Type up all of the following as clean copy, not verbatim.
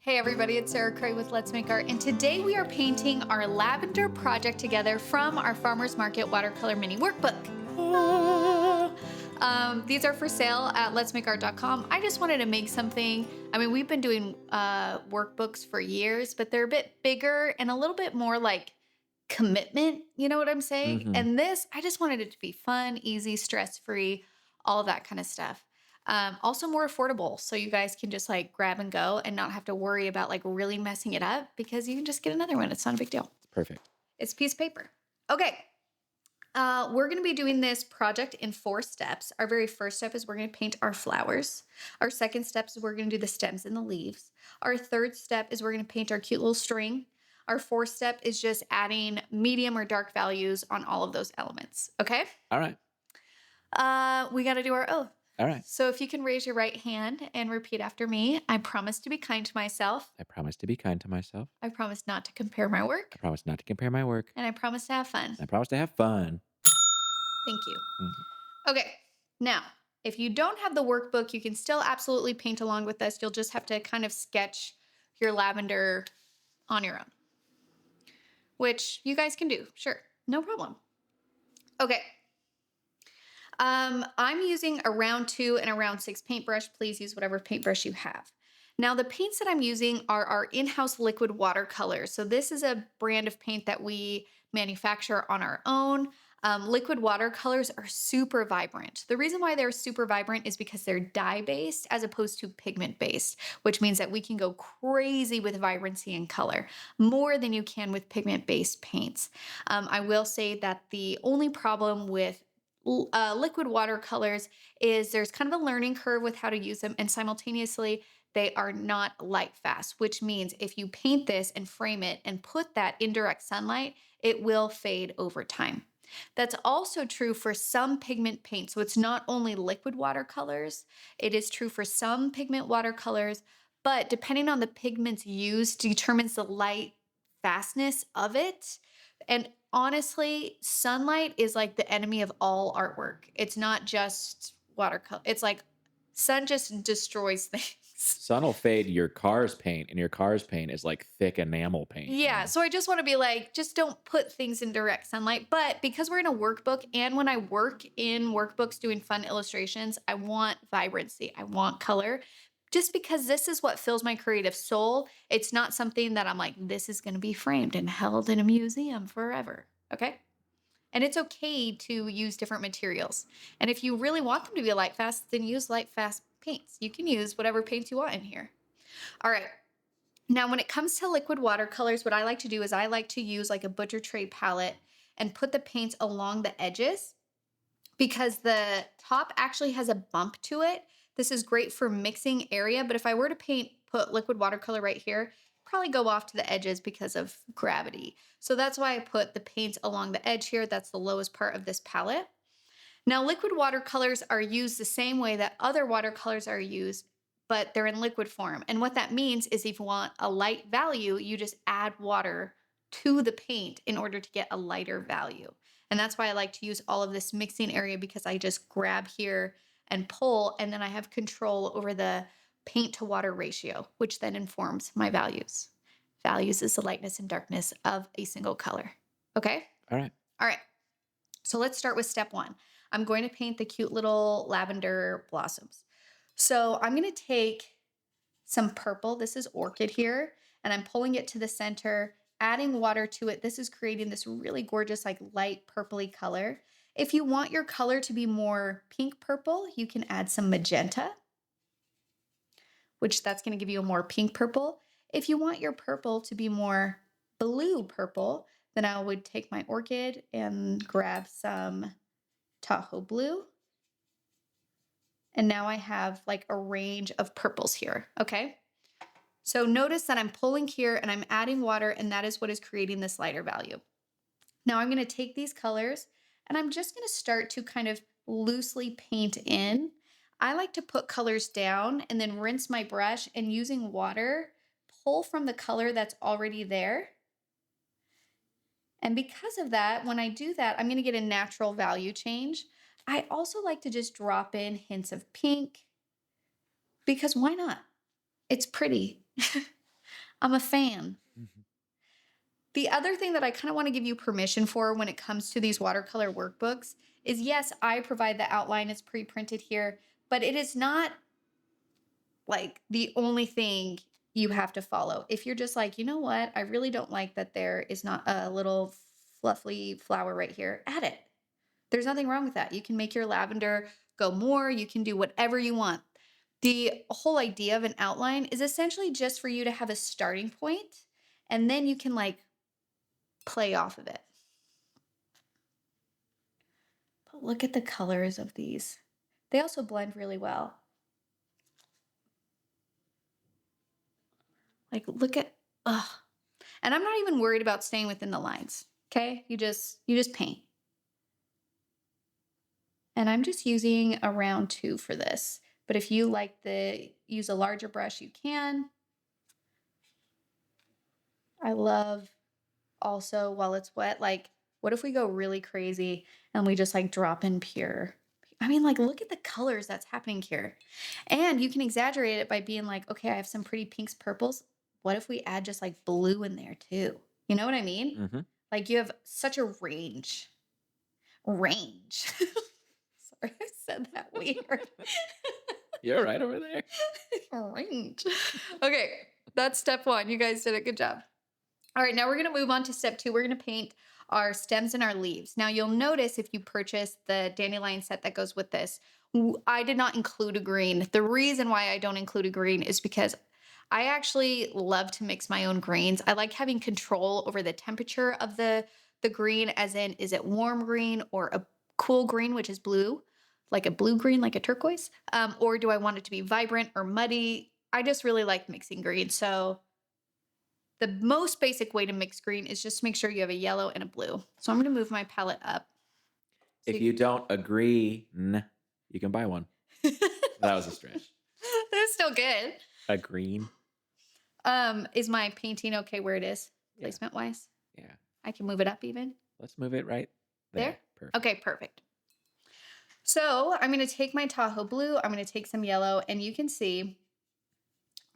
Hey everybody, it's Sarah Cray with Let's Make Art, and today we are painting our lavender project together from our Farmers Market watercolor mini workbook. These are for sale at letsmakeart.com. I just wanted to make something. I mean, we've been doing workbooks for years, but they're a bit bigger and a little bit more like commitment, you know what I'm saying? Mhm. And this, I just wanted it to be fun, easy, stress-free, all of that kind of stuff. Also more affordable, so you guys can just like grab and go and not have to worry about like really messing it up because you can just get another one. It's not a big deal. It's perfect. It's a piece of paper. Okay. We're going to be doing this project in 4 steps. Our very first step is we're going to paint our flowers. Our second step is we're going to do the stems and the leaves. Our third step is we're going to paint our cute little string. Our fourth step is just adding medium or dark values on all of those elements. Okay? All right. We got to do our oath. All right. So if you can raise your right hand and repeat after me, I promise to be kind to myself. I promise to be kind to myself. I promise not to compare my work. I promise not to compare my work. And I promise to have fun. I promise to have fun. Thank you. Mhm. Okay. Now, if you don't have the workbook, you can still absolutely paint along with us. You'll just have to kind of sketch your lavender on your own, which you guys can do. Sure. No problem. Okay. I'm using a round 2 and a round 6 paintbrush. Please use whatever paintbrush you have. Now, the paints that I'm using are our in-house liquid watercolors. So this is a brand of paint that we manufacture on our own. Liquid watercolors are super vibrant. The reason why they're super vibrant is because they're dye-based as opposed to pigment-based, which means that we can go crazy with vibrancy and color, more than you can with pigment-based paints. I will say that the only problem with liquid watercolors is there's kind of a learning curve with how to use them, and simultaneously they are not light fast, which means if you paint this and frame it and put that in direct sunlight, it will fade over time. That's also true for some pigment paint. So it's not only liquid watercolors, it is true for some pigment watercolors, but depending on the pigments used determines the light fastness of it. And honestly, sunlight is like the enemy of all artwork. It's not just watercolor. It's like sun just destroys things. Sun will fade your car's paint, and your car's paint is like thick enamel paint. Yeah, so I just want to be like, just don't put things in direct sunlight. But because we're in a workbook, and when I work in workbooks doing fun illustrations, I want vibrancy, I want color. Just because this is what fills my creative soul, it's not something that I'm like, this is going to be framed and held in a museum forever. Okay? And it's okay to use different materials. And if you really want them to be light fast, then use light fast paints. You can use whatever paints you want in here. All right. Now, when it comes to liquid watercolors, what I like to do is I like to use like a butcher tray palette and put the paints along the edges because the top actually has a bump to it. This is great for mixing area, but if I were to put liquid watercolor right here, probably go off to the edges because of gravity. So that's why I put the paints along the edge here. That's the lowest part of this palette. Now, liquid watercolors are used the same way that other watercolors are used, but they're in liquid form. And what that means is if you want a light value, you just add water to the paint in order to get a lighter value. And that's why I like to use all of this mixing area, because I just grab here and pull, and then I have control over the paint to water ratio, which then informs my values. Values is the lightness and darkness of a single color. Okay? All right. All right. So let's start with step 1. I'm going to paint the cute little lavender blossoms. So I'm going to take some purple. This is Orchid here, and I'm pulling it to the center, adding water to it. This is creating this really gorgeous, like light purpley color. If you want your color to be more pink purple, you can add some magenta, which that's going to give you a more pink purple. If you want your purple to be more blue purple, then I would take my Orchid and grab some Tahoe blue. And now I have like a range of purples here, okay? So notice that I'm pulling here and I'm adding water, and that is what is creating this lighter value. Now I'm gonna take these colors and I'm just gonna start to kind of loosely paint in. I like to put colors down and then rinse my brush, and using water, pull from the color that's already there. And because of that, when I do that, I'm gonna get a natural value change. I also like to just drop in hints of pink, because why not? It's pretty. I'm a fan. Mhm. The other thing that I kind of want to give you permission for when it comes to these watercolor workbooks is yes, I provide the outline, it's pre printed here, but it is not like the only thing you have to follow. If you're just like, you know what, I really don't like that there is not a little fluffy flower right here, add it. There's nothing wrong with that. You can make your lavender go more, you can do whatever you want. The whole idea of an outline is essentially just for you to have a starting point, and then you can like play off of it. But look at the colors of these. They also blend really well. Like look at ugh. And I'm not even worried about staying within the lines. Okay? You just paint. And I'm just using a round 2 for this. But if you like the use a larger brush, you can. I love also while it's wet, like what if we go really crazy and we just like drop in pure. I mean, like look at the colors that's happening here. And you can exaggerate it by being like, okay, I have some pretty pinks, purples. What if we add just like blue in there too? You know what I mean? Mhm. Like you have such a range. Range. Sorry, I said that weird. You're right over there. Range. Okay, that's step 1. You guys did a good job. All right, now we're going to move on to step 2. We're going to paint our stems and our leaves. Now you'll notice if you purchase the dandelion set that goes with this, I did not include a green. The reason why I don't include a green is because I actually love to mix my own greens. I like having control over the temperature of the green, as in is it warm green or a cool green, which is blue, like a blue green, like a turquoise, or do I want it to be vibrant or muddy? I just really like mixing green. So the most basic way to mix green is just make sure you have a yellow and a blue. So I'm going to move my palette up. So If you don't agree, you can buy one. That was a stretch. that's still good. A green? Is my painting okay where it is, Yeah. placement wise? Yeah. I can move it up even Let's move it right there. there. Perfect. Okay, perfect. So I'm going to take my Tahoe blue. I'm going to take some yellow, and you can see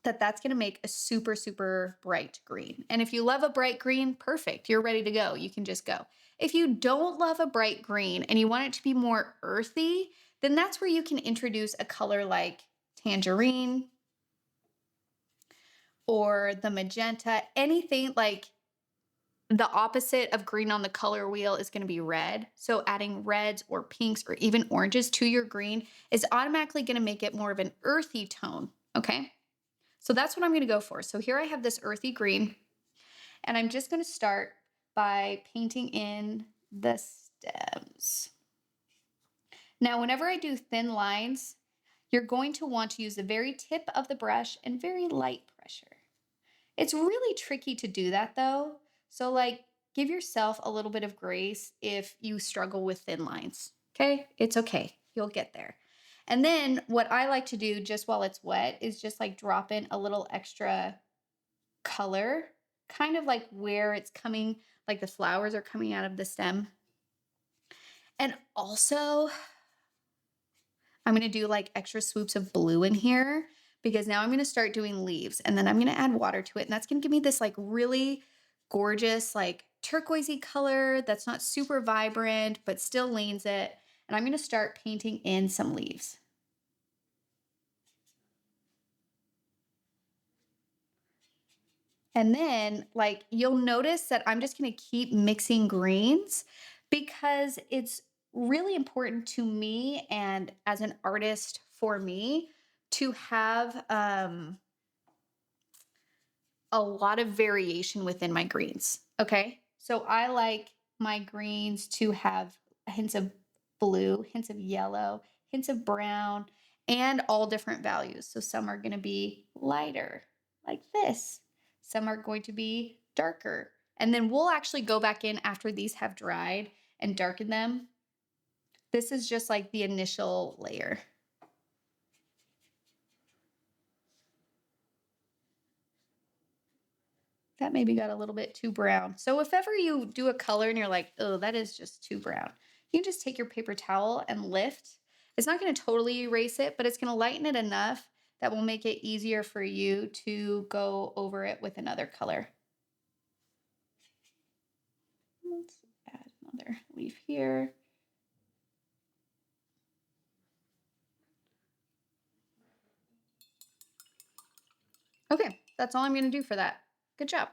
that that's going to make a super, super bright green. And if you love a bright green, perfect. You're ready to go. You can just go. If you don't love a bright green and you want it to be more earthy, then that's where you can introduce a color like tangerine or the magenta, anything like the opposite of green on the color wheel is going to be red. So adding reds or pinks or even oranges to your green is automatically going to make it more of an earthy tone. Okay. So that's what I'm going to go for. So here I have this earthy green, and I'm just going to start by painting in the stems. Now, whenever I do thin lines, you're going to want to use the very tip of the brush and very light pressure. It's really tricky to do that though. So like give yourself a little bit of grace if you struggle with thin lines. Okay? It's okay. You'll get there. And then what I like to do just while it's wet is just like drop in a little extra color, kind of like where it's coming, like the flowers are coming out of the stem. And also, I'm going to do like extra swoops of blue in here because now I'm going to start doing leaves, and then I'm going to add water to it. And that's going to give me this like really gorgeous, like turquoisey color that's not super vibrant, but still leans it. And I'm going to start painting in some leaves. And then like you'll notice that I'm just going to keep mixing greens because it's really important to me and as an artist for me to have a lot of variation within my greens. Okay. So I like my greens to have hints of blue, hints of yellow, hints of brown, and all different values. So some are going to be lighter, like this, some are going to be darker. And then we'll actually go back in after these have dried and darken them. This is just like the initial layer. That maybe got a little bit too brown. So if ever you do a color and you're like, oh, that is just too brown, you can just take your paper towel and lift. It's not going to totally erase it, but it's going to lighten it enough that will make it easier for you to go over it with another color. Let's add another leaf here. Okay, that's all I'm going to do for that. Good job.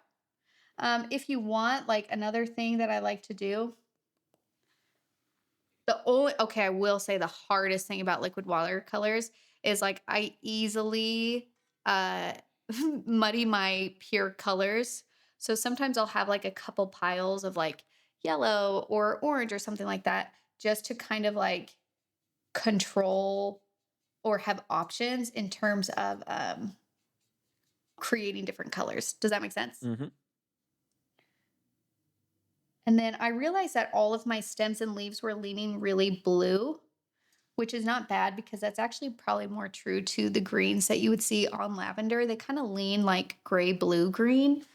If you want, like another thing that I like to do, I will say the hardest thing about liquid watercolors is like I easily uh muddy my pure colors. So sometimes I'll have like a couple piles of like yellow or orange or something like that just to kind of like control or have options in terms of creating different colors. Does that make sense? Mhm. And then I realized that all of my stems and leaves were leaning really blue, which is not bad because that's actually probably more true to the greens that you would see on lavender. They kind of lean like gray, blue, green.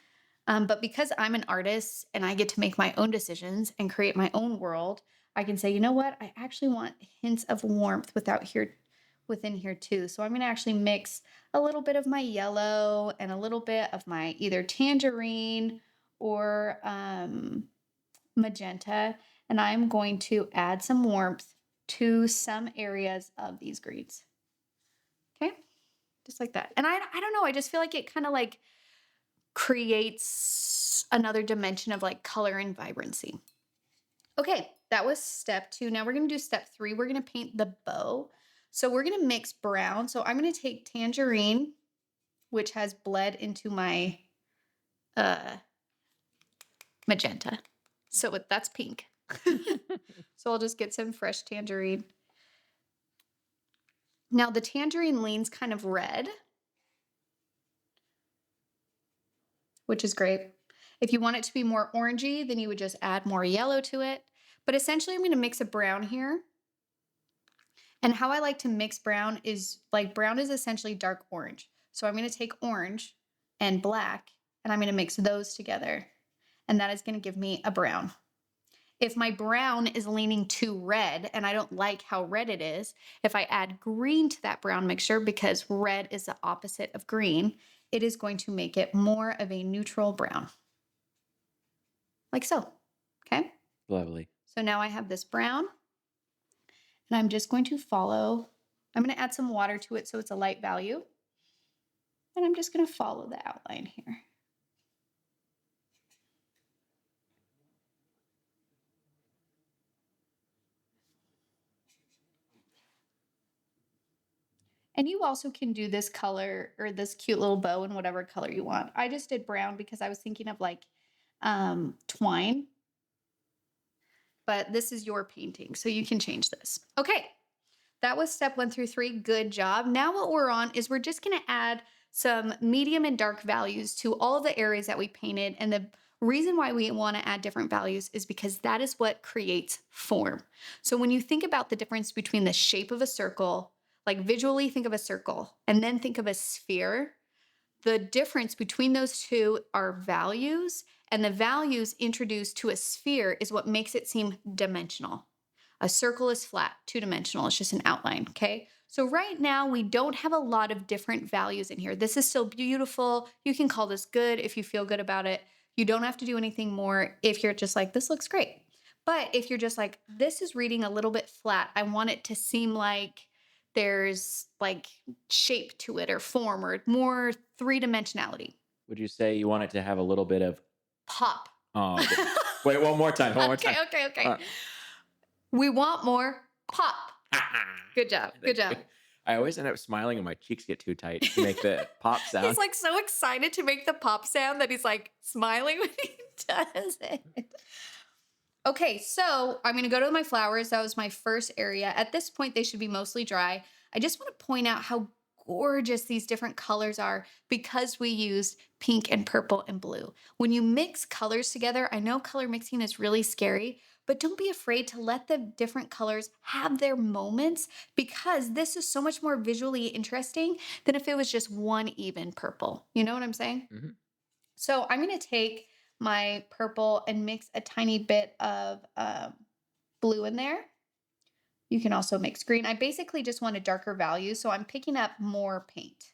But because I'm an artist and I get to make my own decisions and create my own world, I can say, you know what? I actually want hints of warmth within here too. So I'm going to actually mix a little bit of my yellow and a little bit of my either tangerine or magenta, and I'm going to add some warmth to some areas of these greens. Okay, just like that. And I don't know, I just feel like it kind of like creates another dimension of like color and vibrancy. Okay, that was step 2. Now we're going to do step 3. We're going to paint the bow. So we're going to mix brown. So I'm going to take tangerine, which has bled into my uh magenta. So that's pink. So I'll just get some fresh tangerine. Now the tangerine leans kind of red, which is great. If you want it to be more orangey, then you would just add more yellow to it. But essentially I'm going to mix a brown here. And how I like to mix brown is like brown is essentially dark orange. So I'm going to take orange and black and I'm going to mix those together. And that is going to give me a brown. If my brown is leaning too red and I don't like how red it is, if I add green to that brown mixture, because red is the opposite of green, it is going to make it more of a neutral brown. Like so. Okay. Lovely. So now I have this brown and I'm just going to I'm going to add some water to it so it's a light value. And I'm just going to follow the outline here. And you also can do this color or this cute little bow in whatever color you want. I just did brown because I was thinking of like twine, but this is your painting, so you can change this. Okay, that was step 1 through 3. Good job. Now what we're on is we're just gonna add some medium and dark values to all of the areas that we painted. And the reason why we wanna add different values is because that is what creates form. So when you think about the difference between the shape of a circle, like visually think of a circle and then think of a sphere, the difference between those two are values, and the values introduced to a sphere is what makes it seem dimensional. A circle is flat, two-dimensional, it's just an outline, okay? So right now we don't have a lot of different values in here. This is still beautiful. You can call this good if you feel good about it. You don't have to do anything more if you're just like, this looks great. But if you're just like, this is reading a little bit flat, I want it to seem like there's like shape to it or form or more three-dimensionality. Would you say you want it to have a little bit of Pop. oh, okay. Wait, one more time, one more Okay, time. okay, okay. Uh, We want more pop. Good job. Good Thank job. you. I always end up smiling and my cheeks get too tight to make the pop sound. He's like so excited to make the pop sound that he's like smiling when he does it. Okay, so I'm going to go to my flowers. That was my first area. At this point, they should be mostly dry. I just want to point out how gorgeous these different colors are because we used pink and purple and blue. When you mix colors together, I know color mixing is really scary, but don't be afraid to let the different colors have their moments because this is so much more visually interesting than if it was just one even purple. You know what I'm saying? Mhm. So I'm going to take my purple and mix a tiny bit of blue in there. You can also mix green. I basically just want a darker value, so I'm picking up more paint.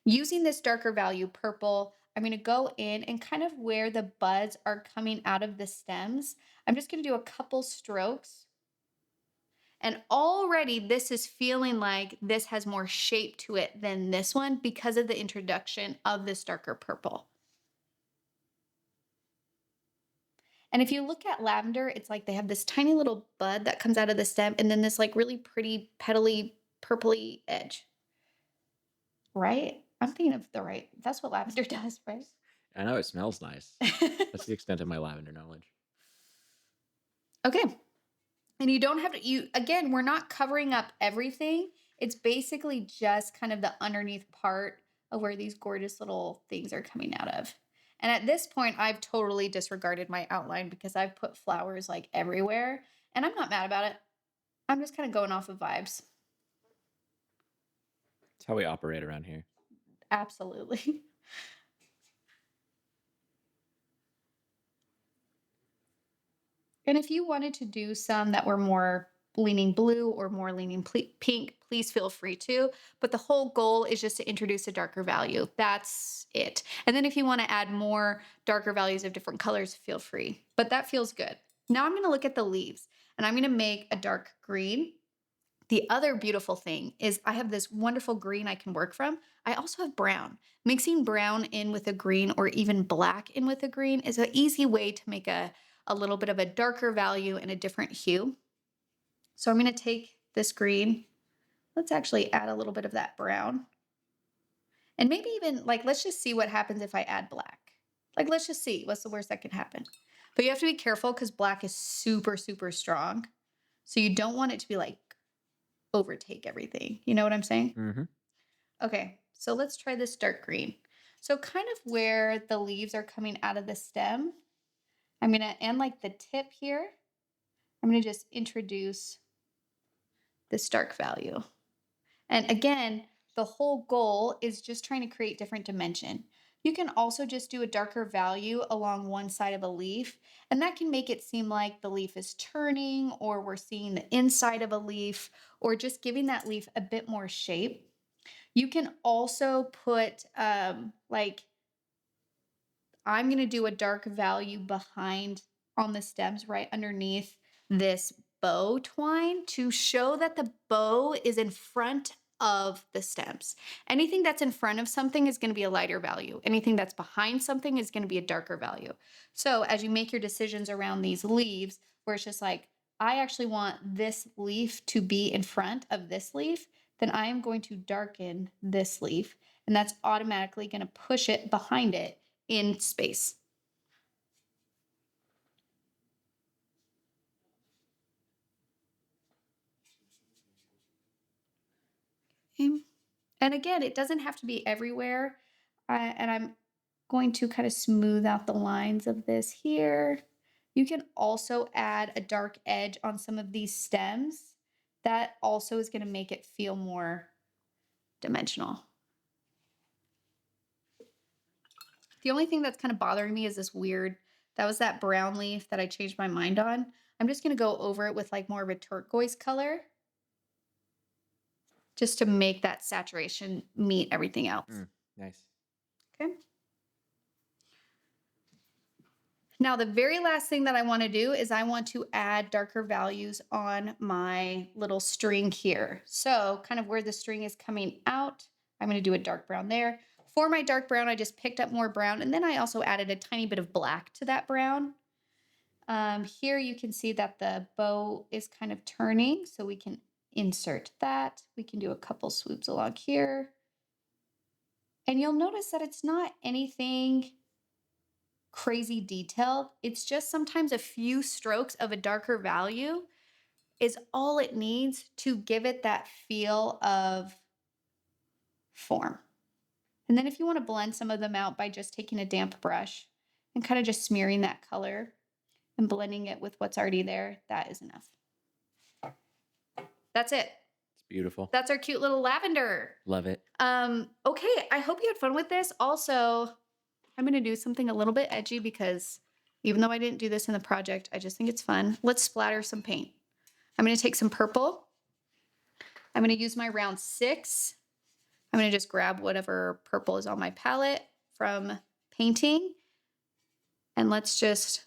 Using this darker value purple, I'm going to go in and kind of where the buds are coming out of the stems, I'm just going to do a couple strokes. And already this is feeling like this has more shape to it than this one because of the introduction of this darker purple. And if you look at lavender, it's like they have this tiny little bud that comes out of the stem and then this like really pretty petally purpley edge, right? I'm thinking of the right. That's what lavender does, right? I know it smells nice. That's the extent of my lavender knowledge. Okay. And you don't have to, you again, we're not covering up everything. It's basically just kind of the underneath part of where these gorgeous little things are coming out of. And at this point, I've totally disregarded my outline because I've put flowers like everywhere. And I'm not mad about it. I'm just kind of going off of vibes. That's how we operate around here. Absolutely. And if you wanted to do some that were more leaning blue or more leaning pink, please feel free to. But the whole goal is just to introduce a darker value. That's it. And then if you want to add more darker values of different colors, feel free. But that feels good. Now I'm going to look at the leaves and I'm going to make a dark green. The other beautiful thing is I have this wonderful green I can work from. I also have brown. Mixing brown in with a green or even black in with a green is an easy way to make a little bit of a darker value and a different hue. So I'm going to take this green. Let's actually add a little bit of that brown. And maybe even like, let's just see what happens if I add black. Like, let's just see what's the worst that can happen. But you have to be careful because black is super, super strong. So you don't want it to be like overtake everything. You know what I'm saying? Mm-hmm. Okay, so let's try this dark green. So kind of where the leaves are coming out of the stem, I'm gonna, and like the tip here, I'm gonna just introduce this dark value. And again, the whole goal is just trying to create different dimension. You can also just do a darker value along one side of a leaf, and that can make it seem like the leaf is turning or we're seeing the inside of a leaf or just giving that leaf a bit more shape. You can also put like I'm going to do a dark value behind on the stems right underneath this bow twine to show that the bow is in front of the stems. Anything that's in front of something is going to be a lighter value. Anything that's behind something is going to be a darker value. So as you make your decisions around these leaves, where it's just like, I actually want this leaf to be in front of this leaf, then I am going to darken this leaf. And that's automatically going to push it behind it in space. Okay. And again, it doesn't have to be everywhere. And I'm going to kind of smooth out the lines of this here. You can also add a dark edge on some of these stems. That also is going to make it feel more dimensional. The only thing that's kind of bothering me is this weird, that was that brown leaf that I changed my mind on. I'm just going to go over it with like more of a turquoise color just to make that saturation meet everything else. Nice. Okay. Now, the very last thing that I want to do is I want to add darker values on my little string here. So kind of where the string is coming out, I'm going to do a dark brown there. For my dark brown, I just picked up more brown, and then I also added a tiny bit of black to that brown. Here you can see that the bow is kind of turning, so we can insert that. We can do a couple swoops along here. And you'll notice that it's not anything crazy detailed. It's just sometimes a few strokes of a darker value is all it needs to give it that feel of form. And then if you want to blend some of them out by just taking a damp brush and kind of just smearing that color and blending it with what's already there, that is enough. That's it. It's beautiful. That's our cute little lavender. Love it. Okay, I hope you had fun with this. Also, I'm going to do something a little bit edgy because even though I didn't do this in the project, I just think it's fun. Let's splatter some paint. I'm going to take some purple I'm going to use my round 6. I'm going to just grab whatever purple is on my palette from painting. And let's just,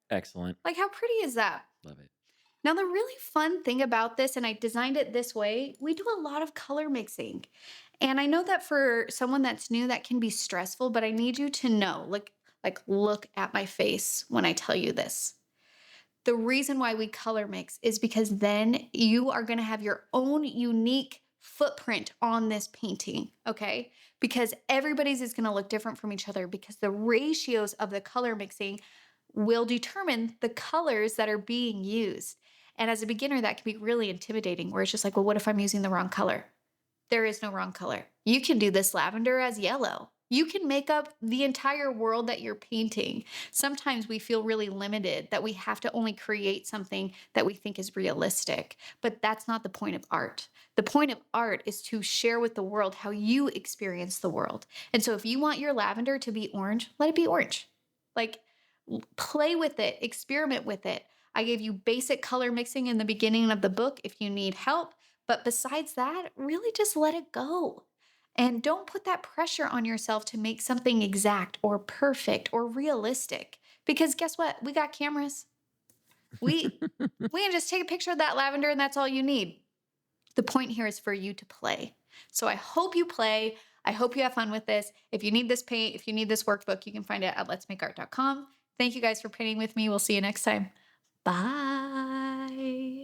Excellent. like, how pretty is that? Love it. Now, the really fun thing about this, and I designed it this way, we do a lot of color mixing. And I know that for someone that's new, that can be stressful, but I need you to know, like look at my face when I tell you this. The reason why we color mix is because then you are going to have your own unique footprint on this painting, okay? Because everybody's is going to look different from each other because the ratios of the color mixing will determine the colors that are being used. And as a beginner, that can be really intimidating, where it's just like, well, what if I'm using the wrong color? There is no wrong color. You can do this lavender as yellow. You can make up the entire world that you're painting. Sometimes we feel really limited that we have to only create something that we think is realistic, but that's not the point of art. The point of art is to share with the world how you experience the world. And so if you want your lavender to be orange, let it be orange. Like, play with it, experiment with it. I gave you basic color mixing in the beginning of the book if you need help. But besides that, really just let it go. And don't put that pressure on yourself to make something exact or perfect or realistic. Because guess what? We got cameras. We we can just take a picture of that lavender and that's all you need. The point here is for you to play. So I hope you play. I hope you have fun with this. If you need this paint, if you need this workbook, you can find it at letsmakeart.com. Thank you guys for painting with me. We'll see you next time. Bye.